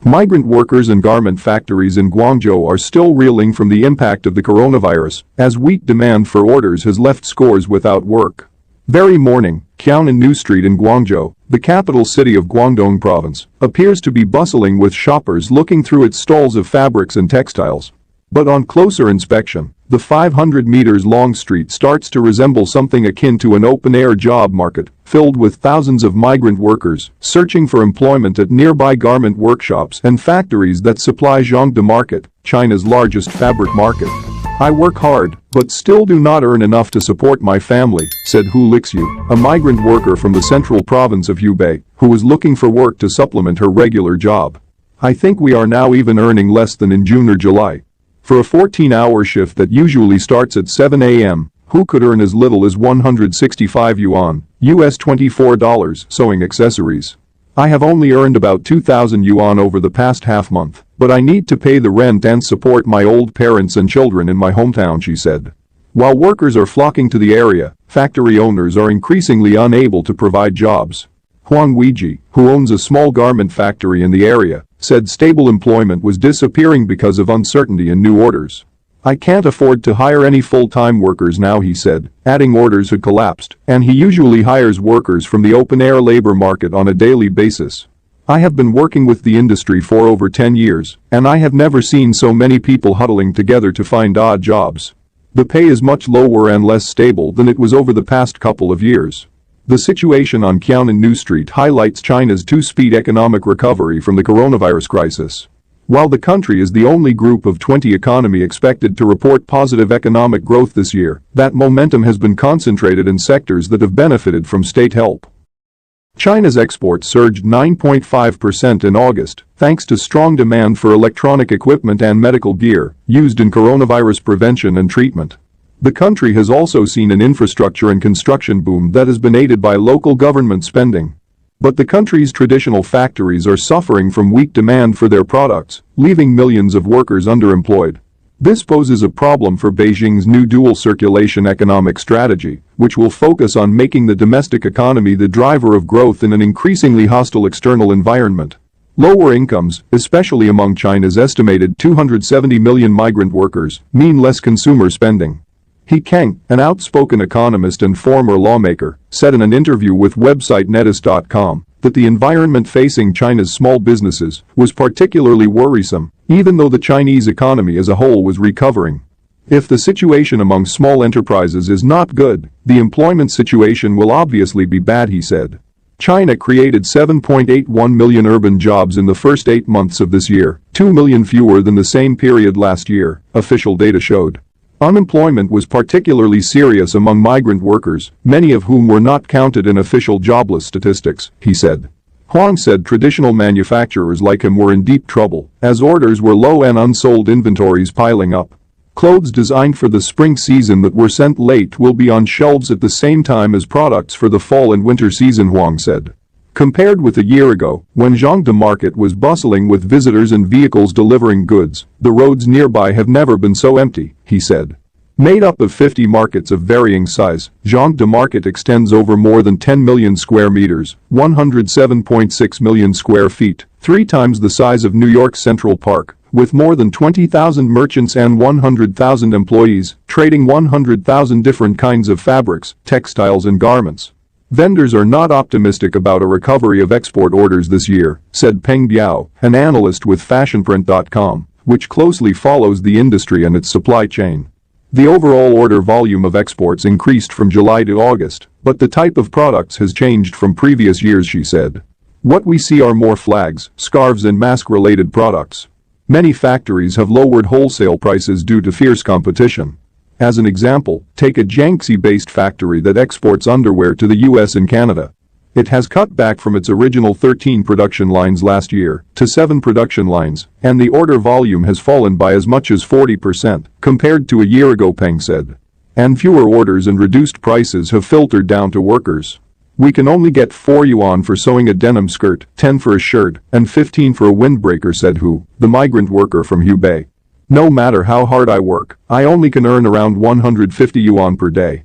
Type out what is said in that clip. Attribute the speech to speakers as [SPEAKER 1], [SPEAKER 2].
[SPEAKER 1] Migrant workers and garment factories in Guangzhou are still reeling from the impact of the coronavirus, as weak demand for orders has left scores without work. Very morning, Qianan New Street in Guangzhou, the capital city of Guangdong Province, appears to be bustling with shoppers looking through its stalls of fabrics and textiles. But on closer inspection, the 500 meters long street starts to resemble something akin to an open-air job market, filled with thousands of migrant workers searching for employment at nearby garment workshops and factories that supply Zhangde Market, China's largest fabric market. "I work hard, but still do not earn enough to support my family," said Hu Lixiu, a migrant worker from the central province of Hubei, who was looking for work to supplement her regular job. "I think we are now even earning less than in June or July. For a 14-hour shift that usually starts at 7 a.m., Hu could earn as little as 165 yuan, US $24, sewing accessories. "I have only earned about 2,000 yuan over the past half month, but I need to pay the rent and support my old parents and children in my hometown," she said. While workers are flocking to the area, factory owners are increasingly unable to provide jobs. Huang Weiji, who owns a small garment factory in the area, said stable employment was disappearing because of uncertainty in new orders. "I can't afford to hire any full-time workers now," he said, adding orders had collapsed, and he usually hires workers from the open-air labor market on a daily basis. "I have been working with the industry for over 10 years, and I have never seen so many people huddling together to find odd jobs. The pay is much lower and less stable than it was over the past couple of years." The situation on Qianan New Street highlights China's two-speed economic recovery from the coronavirus crisis. While the country is the only group of 20 economy expected to report positive economic growth this year, that momentum has been concentrated in sectors that have benefited from state help. China's exports surged 9.5% in August, thanks to strong demand for electronic equipment and medical gear used in coronavirus prevention and treatment. The country has also seen an infrastructure and construction boom that has been aided by local government spending. But the country's traditional factories are suffering from weak demand for their products, leaving millions of workers underemployed. This poses a problem for Beijing's new dual-circulation economic strategy, which will focus on making the domestic economy the driver of growth in an increasingly hostile external environment. Lower incomes, especially among China's estimated 270 million migrant workers, mean less consumer spending. He Kang, an outspoken economist and former lawmaker, said in an interview with website netis.com that the environment facing China's small businesses was particularly worrisome, even though the Chinese economy as a whole was recovering. "If the situation among small enterprises is not good, the employment situation will obviously be bad," he said. China created 7.81 million urban jobs in the first 8 months of this year, 2 million fewer than the same period last year, official data showed. Unemployment was particularly serious among migrant workers, many of whom were not counted in official jobless statistics, he said. Huang said traditional manufacturers like him were in deep trouble, as orders were low and unsold inventories piling up. Clothes designed for the spring season that were sent late will be on shelves at the same time as products for the fall and winter season, Huang said. Compared with a year ago, when Zhangde Market was bustling with visitors and vehicles delivering goods, the roads nearby have never been so empty, he said. Made up of 50 markets of varying size, Zhangde Market extends over more than 10 million square meters, 107.6 million square feet, 3 times the size of New York's Central Park, with more than 20,000 merchants and 100,000 employees, trading 100,000 different kinds of fabrics, textiles and garments. Vendors are not optimistic about a recovery of export orders this year, said Peng Biao, an analyst with fashionprint.com, which closely follows the industry and its supply chain. The overall order volume of exports increased from July to August, but the type of products has changed from previous years, she said. What we see are more flags, scarves and mask-related products. Many factories have lowered wholesale prices due to fierce competition. As an example, take a Jiangxi-based factory that exports underwear to the US and Canada. It has cut back from its original 13 production lines last year to 7 production lines, and the order volume has fallen by as much as 40% compared to a year ago, Peng said. And fewer orders and reduced prices have filtered down to workers. "We can only get 4 yuan for sewing a denim skirt, 10 for a shirt, and 15 for a windbreaker," said Hu, the migrant worker from Hubei. "No matter how hard I work, I only can earn around 150 yuan per day."